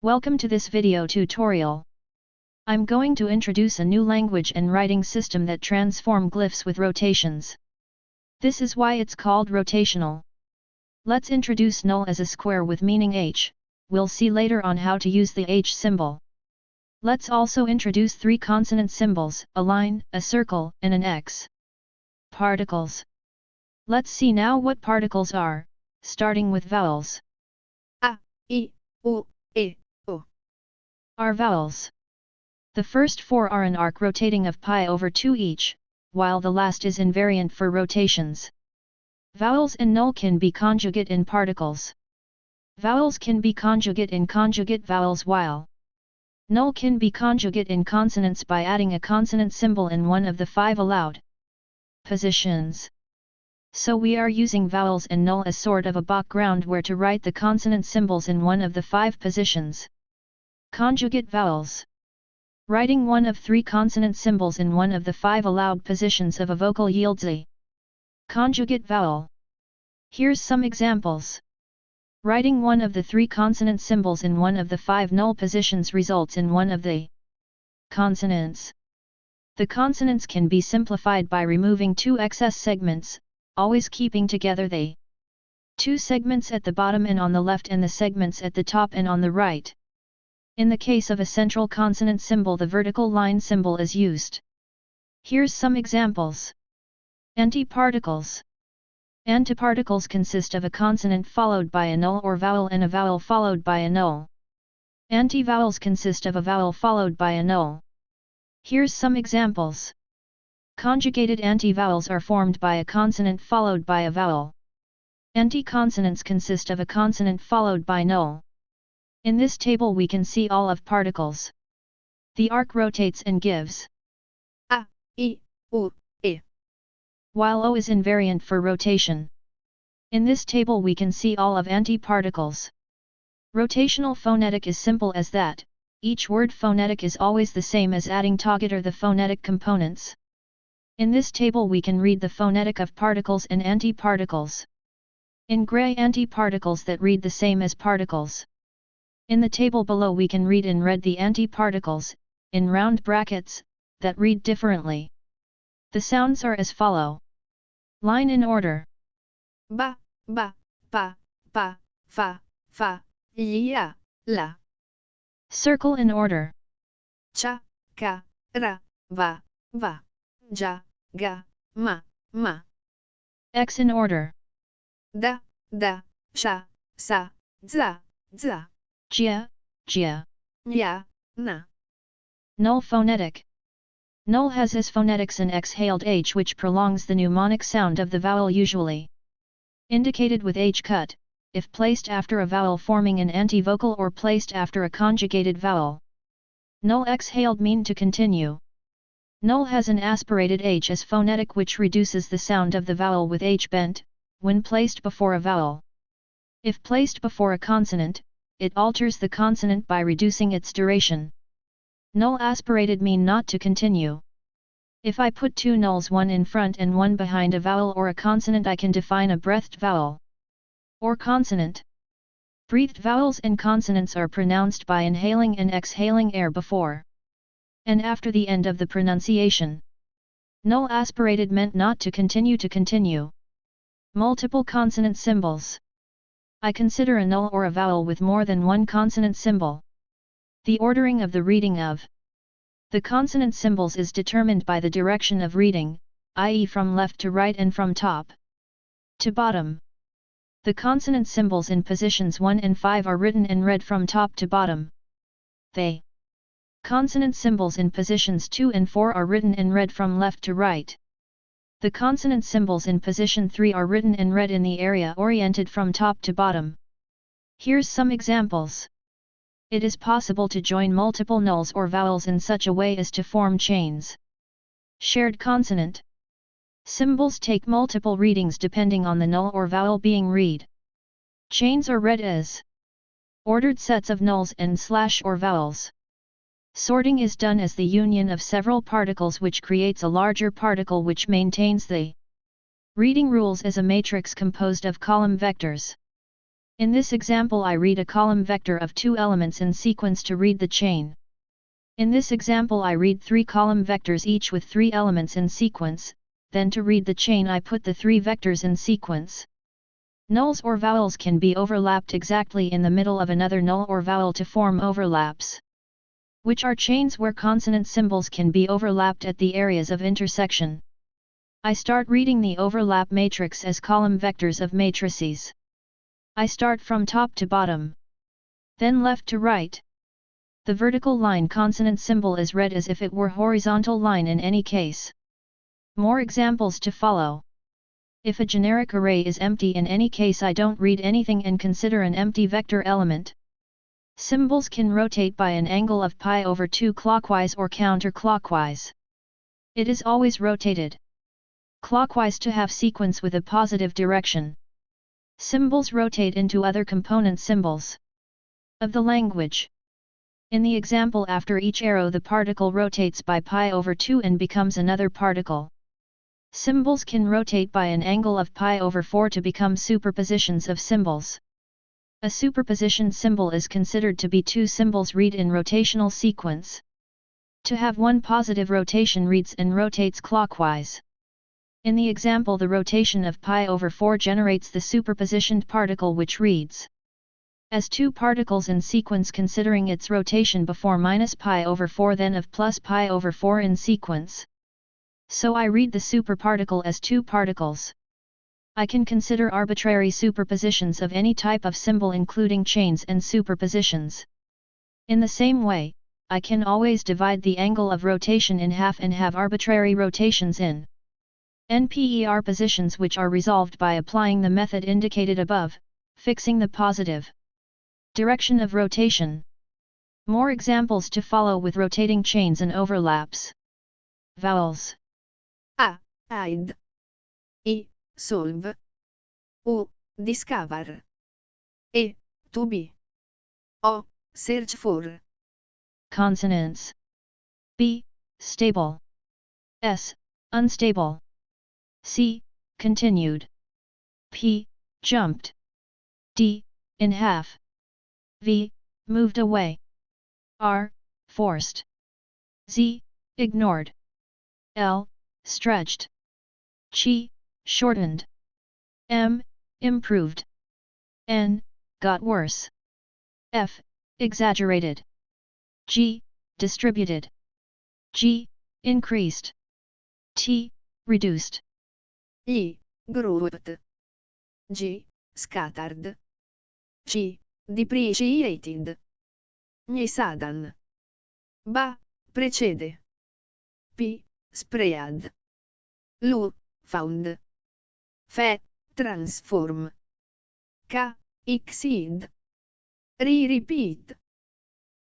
Welcome to this video tutorial. I'm going to introduce a new language and writing system that transform glyphs with rotations. This is why it's called rotational. Let's introduce null as a square with meaning h. We'll see later on how to use the h symbol. Let's also introduce three consonant symbols, a line, a circle, and an x. Particles. Let's see now what particles are, starting with vowels. A, I, U, E, O. Are vowels. The first four are an arc rotating of pi over 2 each, while the last is invariant for rotations. Vowels and null can be conjugate in particles. Vowels can be conjugate in conjugate vowels while null can be conjugate in consonants by adding a consonant symbol in one of the 5 allowed positions. So we are using vowels and null as sort of a background where to write the consonant symbols in one of the 5 positions. Conjugate vowels. Writing one of 3 consonant symbols in one of the 5 allowed positions of a vocal yields a conjugate vowel. Here's some examples. Writing one of the 3 consonant symbols in one of the 5 null positions results in one of the consonants. The consonants can be simplified by removing 2 excess segments, always keeping together the 2 segments at the bottom and on the left and the segments at the top and on the right. In the case of a central consonant symbol, the vertical line symbol is used. Here's some examples. Antiparticles. Antiparticles consist of a consonant followed by a null or vowel and a vowel followed by a null. Antivowels consist of a vowel followed by a null. Here's some examples. Conjugated antivowels are formed by a consonant followed by a vowel. Anticonsonants consist of a consonant followed by null. In this table we can see all of particles. The arc rotates and gives A, I, U, E. While O is invariant for rotation. In this table we can see all of antiparticles. Rotational phonetic is simple as that. Each word phonetic is always the same as adding together the phonetic components. In this table we can read the phonetic of particles and antiparticles. In gray, antiparticles that read the same as particles. In the table below we can read in red the antiparticles, in round brackets, that read differently. The sounds are as follow. Line in order. Ba, ba, pa, pa, fa, fa, ya, la. Circle in order. Cha, ka, ra, va, va. Ja, ga, ma, ma. X in order. Da, da, sha, sa, za, za. Jia, jia. Ya, na. Null phonetic. Null has as phonetics an exhaled h which prolongs the mnemonic sound of the vowel usually indicated with h cut, if placed after a vowel forming an antivocal or placed after a conjugated vowel. Null exhaled mean to continue. Null has an aspirated h as phonetic which reduces the sound of the vowel with h bent, when placed before a vowel. If placed before a consonant, it alters the consonant by reducing its duration. Null aspirated mean not to continue. If I put 2 nulls, one in front and one behind a vowel or a consonant, I can define a breathed vowel or consonant. Breathed vowels and consonants are pronounced by inhaling and exhaling air before and after the end of the pronunciation. Null aspirated meant not to continue. Multiple consonant symbols. I consider a null or a vowel with more than one consonant symbol. The ordering of the reading of the consonant symbols is determined by the direction of reading, i.e. from left to right and from top to bottom. The consonant symbols in positions 1 and 5 are written and read from top to bottom. The consonant symbols in positions 2 and 4 are written and read from left to right. The consonant symbols in position 3 are written and read in the area oriented from top to bottom. Here's some examples. It is possible to join multiple nulls or vowels in such a way as to form chains. Shared consonant. Symbols take multiple readings depending on the null or vowel being read. Chains are read as ordered sets of nulls and / or vowels. Sorting is done as the union of several particles which creates a larger particle which maintains the reading rules as a matrix composed of column vectors. In this example I read a column vector of 2 elements in sequence to read the chain. In this example I read 3 column vectors each with 3 elements in sequence, then to read the chain I put the 3 vectors in sequence. Nulls or vowels can be overlapped exactly in the middle of another null or vowel to form overlaps, which are chains where consonant symbols can be overlapped at the areas of intersection. I start reading the overlap matrix as column vectors of matrices. I start from top to bottom, then left to right. The vertical line consonant symbol is read as if it were horizontal line in any case. More examples to follow. If a generic array is empty in any case I don't read anything and consider an empty vector element. Symbols can rotate by an angle of pi/2 clockwise or counterclockwise. It is always rotated clockwise to have sequence with a positive direction. Symbols rotate into other component symbols of the language. In the example after each arrow the particle rotates by pi/2 and becomes another particle. Symbols can rotate by an angle of pi/4 to become superpositions of symbols. A superposition symbol is considered to be 2 symbols read in rotational sequence. To have one positive rotation reads and rotates clockwise. In the example the rotation of pi/4 generates the superpositioned particle which reads as 2 particles in sequence considering its rotation before -pi/4 then of +pi/4 in sequence. So I read the superparticle as 2 particles. I can consider arbitrary superpositions of any type of symbol including chains and superpositions. In the same way, I can always divide the angle of rotation in half and have arbitrary rotations in NPER positions which are resolved by applying the method indicated above, fixing the positive direction of rotation. More examples to follow with rotating chains and overlaps. Vowels. A. Hide. I. Solve. U. Discover. E. To be. O. Search for. Consonants. B. Stable. S. Unstable. C. Continued. P. Jumped. D. In half. V. Moved away. R. Forced. Z. Ignored. L. Stretched. Chi. Shortened. M. Improved. N. Got worse. F. Exaggerated. G. Distributed. G. Increased. T. Reduced. I. Grouped. G. Scattered. C. Depreciated. Gli sudden. Ba. Precede. P. Spread. Lu. Found. Fe. Transform. K. Exceed. Repeat.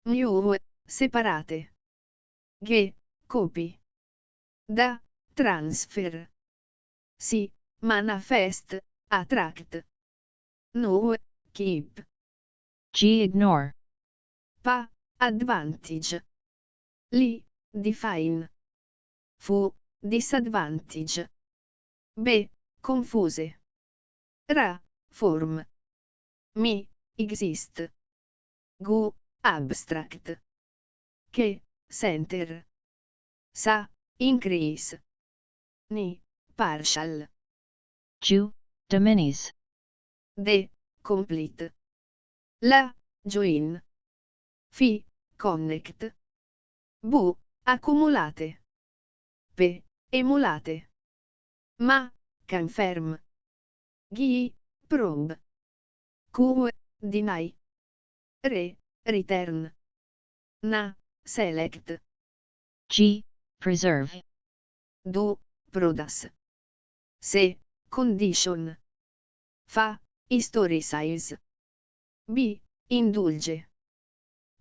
New. Separate. G. Copy. Da. Transfer. Si. Manifest. Attract. No. Keep. G. Ignore. Pa. Advantage. Li. Define. Fu. Disadvantage. B. Confuse. Ra. Form. Mi. Exist. Gu. Abstract. Che. Center. Sa. Increase. Ni. Partial. Ju. Diminis. D. Complete. La. Join. Fi. Connect. Bu. Accumulate. P. Emulate. Ma. Confirm. Ghi. Probe. Q. Deny. Re. Return. Na. Select. G. Preserve. Do. Produce. Se. Condition. Fa. Historicize. B. Indulge.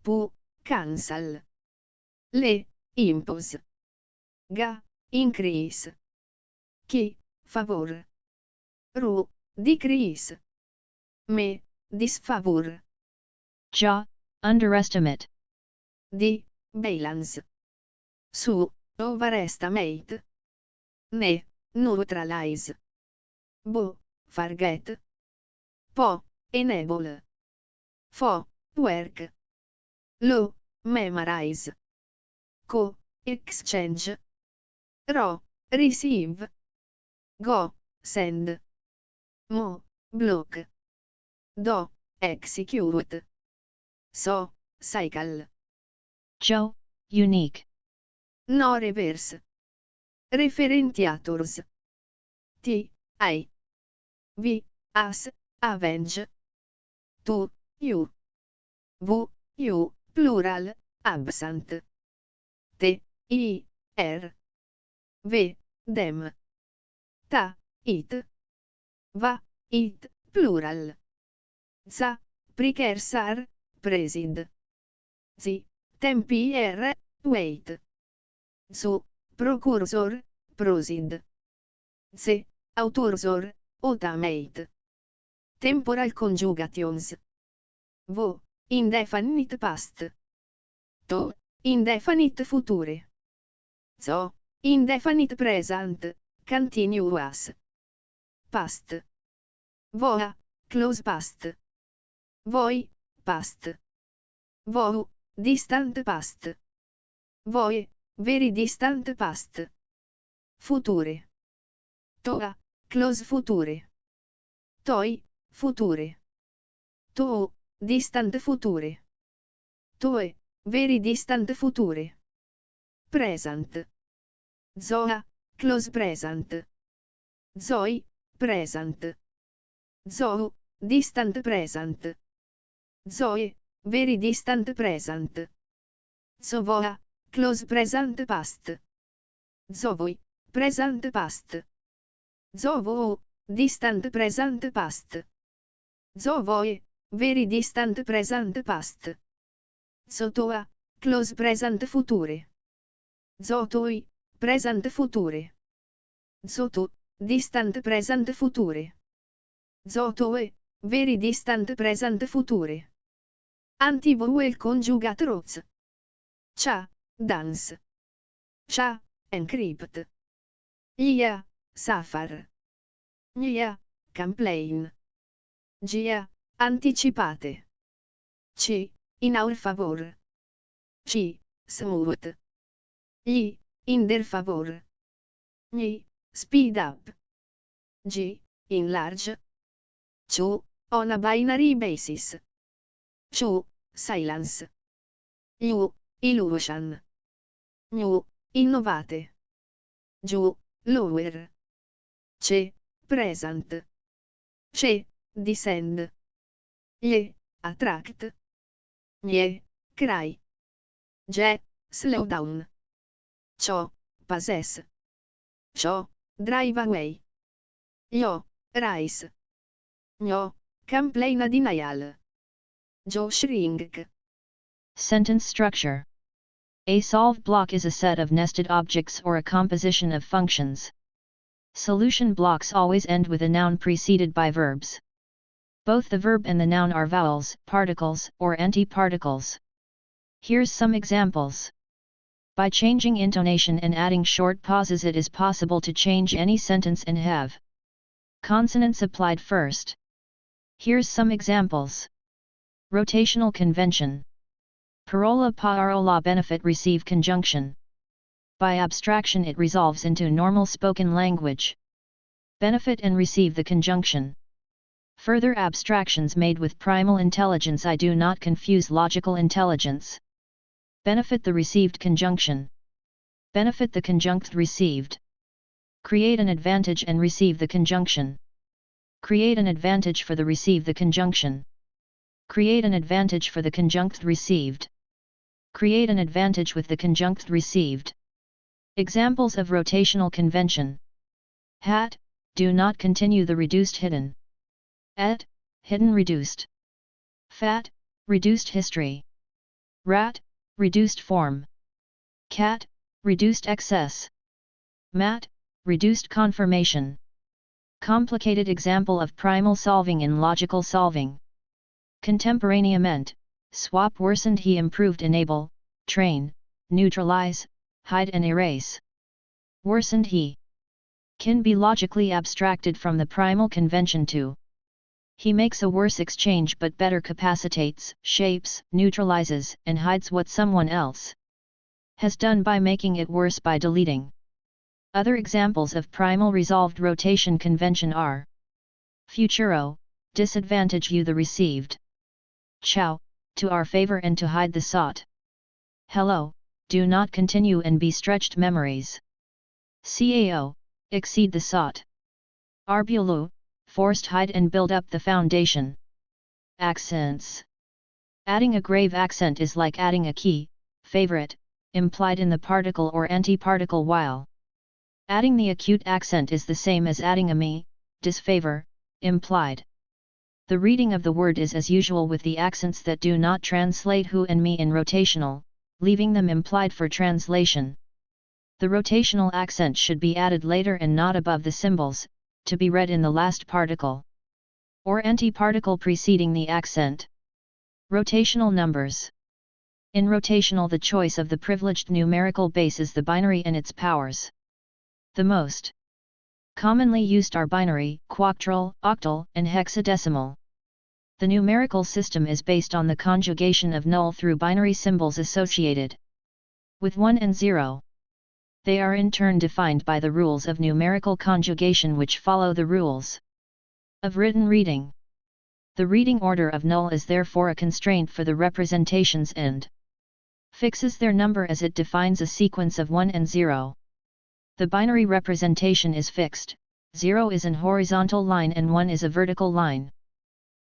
Pu. Cancel. Le. Impose. Ga. Increase. Chi. Favor. Ru. Decrease. Me. Disfavor. Ja. Underestimate. D. Balance. Su. Overestimate. Ne. Neutralize. Bo. Forget. Po. enable. Fo, work. Lo, memorize. Co, exchange. Ro, receive. Go, send. Mo, block. Do, execute. So, cycle. Jo, unique. No reverse. Referentiators. T, I. V, as, avenge. To, you. V, you, plural, absent. T, I, R. V, them. Ta, it. Va, it, plural. Za, precursor, preside. Zi, tempier, wait. Su, precursor, proceed. Se, autorsor, automate. Temporal conjugations. Vo, indefinite past. To, indefinite future. So, indefinite present, continuous. Past. Voa, close past. Voi, past. Vou, distant past. Voi, very distant past. Future. Toa, close future. Toi, future. To, distant future. Toe, very distant future. Present. Zoa, close present. Zoi, present. Zou, distant present. Zoe, very distant present. Zovoa, close present past. Zovoi, present past. Zovo, distant present past. Zovoe, very distant present past. Zotoa, close present future. Zotoi, present future. Zoto, distant present future. Zotoe, very distant present future. Antivowel conjugate roots. Cha, dance. Cha, encrypt. Ia, suffer. Nia, complain. Gia, anticipate. C, in our favor. C, smooth. I, in their favor. Ni, speed up. G, enlarge. Chu, on a binary basis. Chu, silence. Iu, illusion. New, innovate. Giù, lower. Ce, present. Ce, descend. Glie, attract. Glie, cry. Ge, slow down. Ciò, possess. Ciò, drive away. Io, rise. Gno, complain denial. Jo shrink. Sentence structure. A solve block is a set of nested objects or a composition of functions. Solution blocks always end with a noun preceded by verbs. Both the verb and the noun are vowels, particles, or antiparticles. Here's some examples. By changing intonation and adding short pauses, it is possible to change any sentence and have consonants applied first. Here's some examples. Rotational convention. Parola parola benefit receive conjunction. By abstraction it resolves into normal spoken language. Benefit and receive the conjunction. Further abstractions made with primal intelligence. I do not confuse logical intelligence. Benefit the received conjunction. Benefit the conjunct received. Create an advantage and receive the conjunction. Create an advantage for the receive the conjunction. Create an advantage for the conjunct received. Create an advantage with the conjunct received. Examples of rotational convention. Hat, do not continue the reduced hidden. Et, hidden reduced. Fat, reduced history. Rat, reduced form. Cat, reduced excess. Mat, reduced confirmation. Complicated example of primal solving in logical solving. Contemporaneamente, swap worsened he improved enable, train, neutralize, hide and erase. Worsened he can be logically abstracted from the primal convention to He makes a worse exchange but better capacitates, shapes, neutralizes, and hides what someone else has done by making it worse by deleting. Other examples of primal resolved rotation convention are futuro, disadvantage you the received. Ciao, to our favor and to hide the sought. Hello, do not continue and be stretched memories. Cao, exceed the sought. Arbulu, forced hide and build up the foundation. Accents. Adding a grave accent is like adding a key, favorite, implied in the particle or antiparticle while. Adding the acute accent is the same as adding a me, disfavor, implied. The reading of the word is as usual with the accents that do not translate who and me in rotational, leaving them implied for translation. The rotational accent should be added later and not above the symbols, to be read in the last particle or antiparticle preceding the accent. Rotational numbers. In rotational, the choice of the privileged numerical base is the binary and its powers. The most commonly used are binary, quoctral, octal, and hexadecimal. The numerical system is based on the conjugation of null through binary symbols associated with 1 and 0. They are in turn defined by the rules of numerical conjugation, which follow the rules of written reading. The reading order of null is therefore a constraint for the representations and fixes their number as it defines a sequence of 1 and 0. The binary representation is fixed, 0 is an horizontal line and 1 is a vertical line.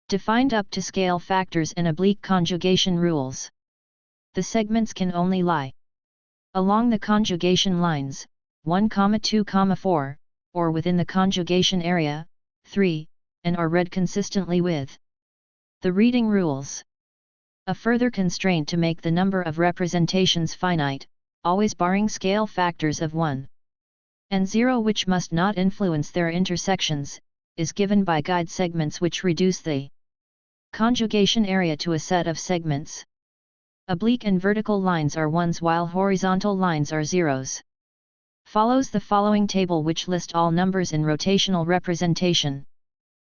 Defined up to scale factors and oblique conjugation rules. The segments can only lie along the conjugation lines, 1, 2, 4, or within the conjugation area, 3, and are read consistently with the reading rules. A further constraint to make the number of representations finite, always barring scale factors of 1 and 0 which must not influence their intersections, is given by guide segments which reduce the conjugation area to a set of segments. Oblique and vertical lines are 1s while horizontal lines are 0s. Follows the following table which list all numbers in rotational representation.